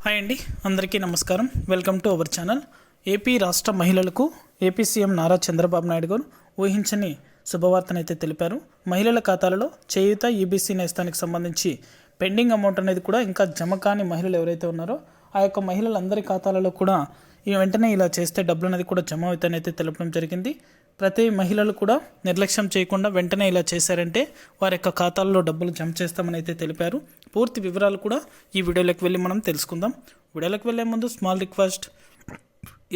Hi అండి, అందరికీ నమస్కారం. Welcome to our channel. AP రాష్ట్ర మహిళలకు ఏపీ సీఎం నారా చంద్రబాబు నాయుడు గారు ఊహించని శుభవార్తనైతే తెలిపారు. మహిళల ఖాతాలలో చేయూత ఈబీసీ నేస్తానికి సంబంధించి పెండింగ్ అమౌంట్ అనేది కూడా ఇంకా జమ కాని మహిళలు ఎవరైతే ఉన్నారో ఆ యొక్క మహిళలందరి ఖాతాలలో కూడా వెంటనే ఇలా చేస్తే డబ్బులు అనేది కూడా జమ అవుతాయనైతే తెలపడం జరిగింది. ప్రతి మహిళలు కూడా నిర్లక్ష్యం చేయకుండా వెంటనే ఇలా చేశారంటే వారి యొక్క ఖాతాల్లో డబ్బులు జమ చేస్తామని అయితే తెలిపారు. పూర్తి వివరాలు కూడా ఈ వీడియోలోకి వెళ్ళి మనం తెలుసుకుందాం. వీడియోలోకి వెళ్ళే ముందు స్మాల్ రిక్వెస్ట్,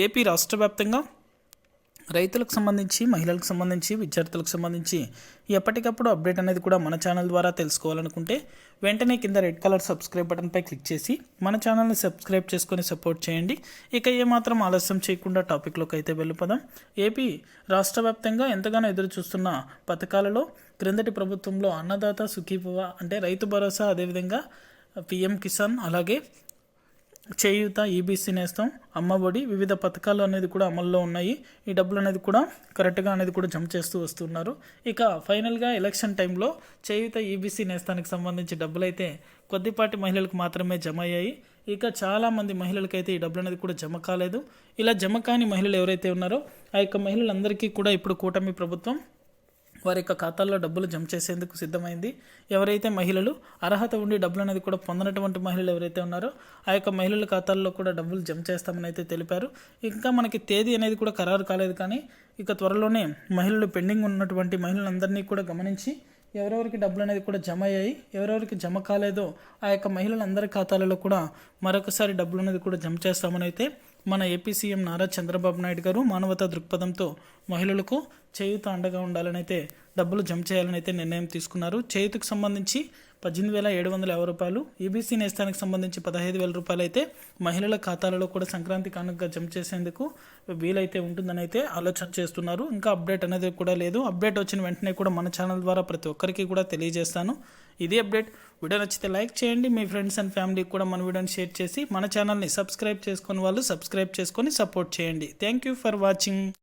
ఏపీ రాష్ట్ర వ్యాప్తంగా రైతులకు సంబంధించి, మహిళలకు సంబంధించి, విద్యార్థులకు సంబంధించి ఎప్పటికప్పుడు అప్డేట్ అనేది కూడా మన ఛానల్ ద్వారా తెలుసుకోవాలనుకుంటే వెంటనే కింద రెడ్ కలర్ సబ్స్క్రైబ్ బటన్పై క్లిక్ చేసి మన ఛానల్ని సబ్స్క్రైబ్ చేసుకొని సపోర్ట్ చేయండి. ఇక ఏమాత్రం ఆలస్యం చేయకుండా టాపిక్లోకి అయితే వెళ్ళిపోదాం. ఏపీ రాష్ట్ర వ్యాప్తంగా ఎంతగానో ఎదురు చూస్తున్న పథకాలలో క్రిందటి ప్రభుత్వంలో అన్నదాత సుఖీభవ అంటే రైతు భరోసా, అదేవిధంగా పిఎం కిసాన్, అలాగే చేయూత, ఈబీసీ నేస్తం, అమ్మఒడి వివిధ పథకాలు అనేది కూడా అమల్లో ఉన్నాయి. ఈ డబ్బులు అనేది కూడా కరెక్ట్గా అనేది కూడా జమ చేస్తూ వస్తున్నారు. ఇక ఫైనల్గా ఎలక్షన్ టైంలో చేయూత, ఈబీసీ నేస్తానికి సంబంధించి డబ్బులు అయితే కొద్దిపాటి మహిళలకు మాత్రమే జమ అయ్యాయి. ఇక చాలామంది మహిళలకైతే ఈ డబ్బులు అనేది కూడా జమ కాలేదు. ఇలా జమ కాని మహిళలు ఎవరైతే ఉన్నారో ఆ యొక్క మహిళలందరికీ కూడా ఇప్పుడు కూటమి ప్రభుత్వం వారి యొక్క ఖాతాల్లో డబ్బులు జమ చేసేందుకు సిద్ధమైంది. ఎవరైతే మహిళలు అర్హత ఉండి డబ్బులు అనేది కూడా పొందినటువంటి మహిళలు ఎవరైతే ఉన్నారో ఆ యొక్క మహిళల ఖాతాల్లో కూడా డబ్బులు జమ చేస్తామని అయితే తెలిపారు. ఇంకా మనకి తేదీ అనేది కూడా ఖరారు కాలేదు, కానీ ఇక త్వరలోనే మహిళలు పెండింగ్ ఉన్నటువంటి మహిళలందరినీ కూడా గమనించి ఎవరెవరికి డబ్బులు అనేది కూడా జమ అయ్యాయి, ఎవరెవరికి జమ కాలేదో ఆ యొక్క మహిళలందరి ఖాతాలలో కూడా మరొకసారి డబ్బులు అనేది కూడా జమ చేస్తామని అయితే మన ఏపీ సీఎం నారా చంద్రబాబు నాయుడు గారు మానవతా దృక్పథంతో మహిళలకు చేయూత అండగా ఉండాలని అయితే డబ్బులు జమ చేయాలని అయితే నిర్ణయం తీసుకున్నారు. చేయూతకు సంబంధించి 18,750 రూపాయలు, ఈబీసీ నేస్తానికి సంబంధించి 15,000 రూపాయలు అయితే మహిళల ఖాతాలలో కూడా సంక్రాంతి కానుకగా జమ చేసేందుకు వీలైతే ఉంటుందని అయితే ఆలోచన చేస్తున్నారు. ఇంకా అప్డేట్ అనేది కూడా లేదు. అప్డేట్ వచ్చిన వెంటనే కూడా మన ఛానల్ ద్వారా ప్రతి ఒక్కరికి కూడా తెలియజేస్తాను. ఇది అప్డేట్. వీడియో నచ్చితే లైక్ చేయండి, మీ ఫ్రెండ్స్ అండ్ ఫ్యామిలీకి కూడా మన వీడియోని షేర్ చేసి మన ఛానల్ని సబ్స్క్రైబ్ చేసుకుని వాళ్ళు సబ్స్క్రైబ్ చేసుకొని సపోర్ట్ చేయండి. Thank you for watching.